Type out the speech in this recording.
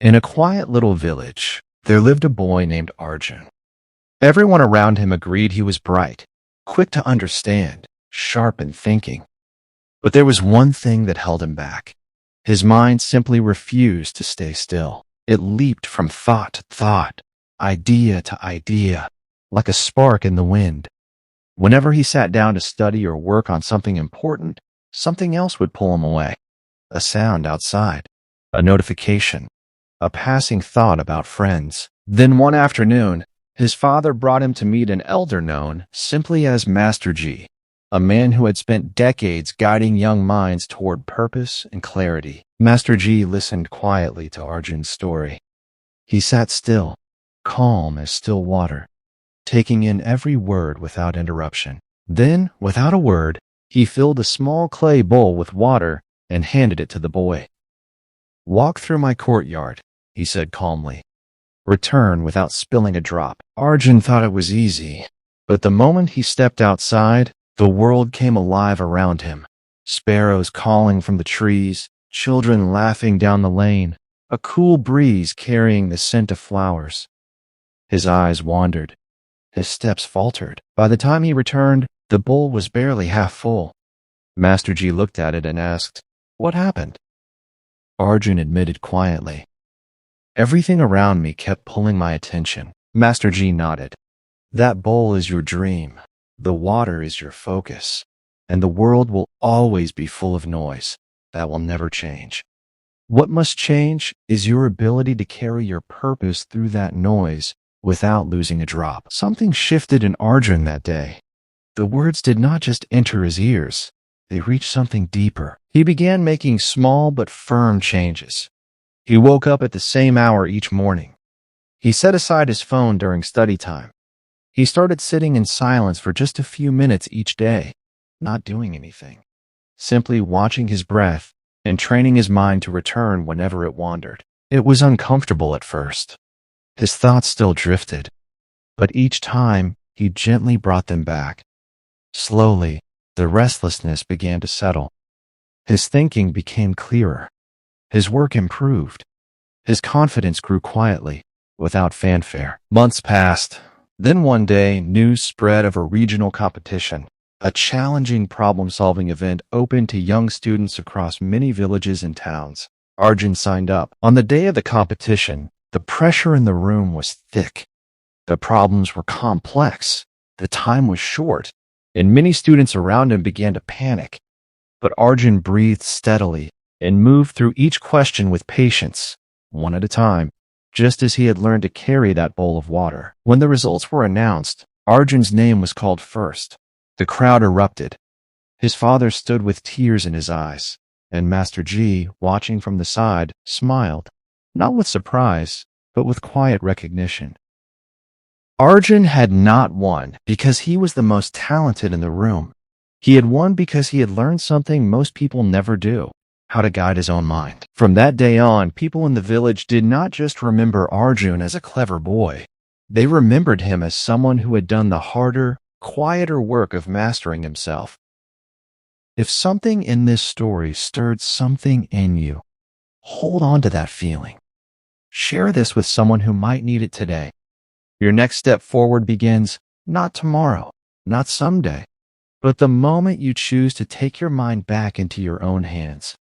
In a quiet little village, there lived a boy named Arjun. Everyone around him agreed he was bright, quick to understand, sharp in thinking. But there was one thing that held him back. His mind simply refused to stay still. It leaped from thought to thought, idea to idea, like a spark in the wind. Whenever he sat down to study or work on something important, something else would pull him away. A sound outside, a notification, a passing thought about friends. Then one afternoon, his father brought him to meet an elder known simply as Master G, a man who had spent decades guiding young minds toward purpose and clarity. Master G listened quietly to Arjun's story. He sat still, calm as still water, taking in every word without interruption. Then, without a word, he filled a small clay bowl with water and handed it to the boy. "Walk through my courtyard," he said calmly. "Return without spilling a drop." Arjun thought it was easy, but the moment he stepped outside, the world came alive around him. Sparrows calling from the trees, children laughing down the lane, a cool breeze carrying the scent of flowers. His eyes wandered. His steps faltered. By the time he returned, the bowl was barely half full. Master G looked at it and asked, "What happened?" Arjun admitted quietly, "Everything around me kept pulling my attention." Master G nodded. "That bowl is your dream. The water is your focus. And the world will always be full of noise. That will never change. What must change is your ability to carry your purpose through that noise without losing a drop." Something shifted in Arjun that day. The words did not just enter his ears. They reached something deeper. He began making small but firm changes. He woke up at the same hour each morning. He set aside his phone during study time. He started sitting in silence for just a few minutes each day, not doing anything, simply watching his breath and training his mind to return whenever it wandered. It was uncomfortable at first. His thoughts still drifted, but each time he gently brought them back. Slowly, the restlessness began to settle. His thinking became clearer. His work improved. His confidence grew quietly, without fanfare. Months passed. Then one day, news spread of a regional competition. A challenging problem-solving event open to young students across many villages and towns. Arjun signed up. On the day of the competition, the pressure in the room was thick. The problems were complex. The time was short, and many students around him began to panic. But Arjun breathed steadily and moved through each question with patience, one at a time, just as he had learned to carry that bowl of water. When the results were announced, Arjun's name was called first. The crowd erupted. His father stood with tears in his eyes, and Master G, watching from the side, smiled, not with surprise, but with quiet recognition. Arjun had not won because he was the most talented in the room. He had won because he had learned something most people never do: how to guide his own mind. From that day on, people in the village did not just remember Arjun as a clever boy. They remembered him as someone who had done the harder, quieter work of mastering himself. If something in this story stirred something in you, hold on to that feeling. Share this with someone who might need it today. Your next step forward begins not tomorrow, not someday, but the moment you choose to take your mind back into your own hands.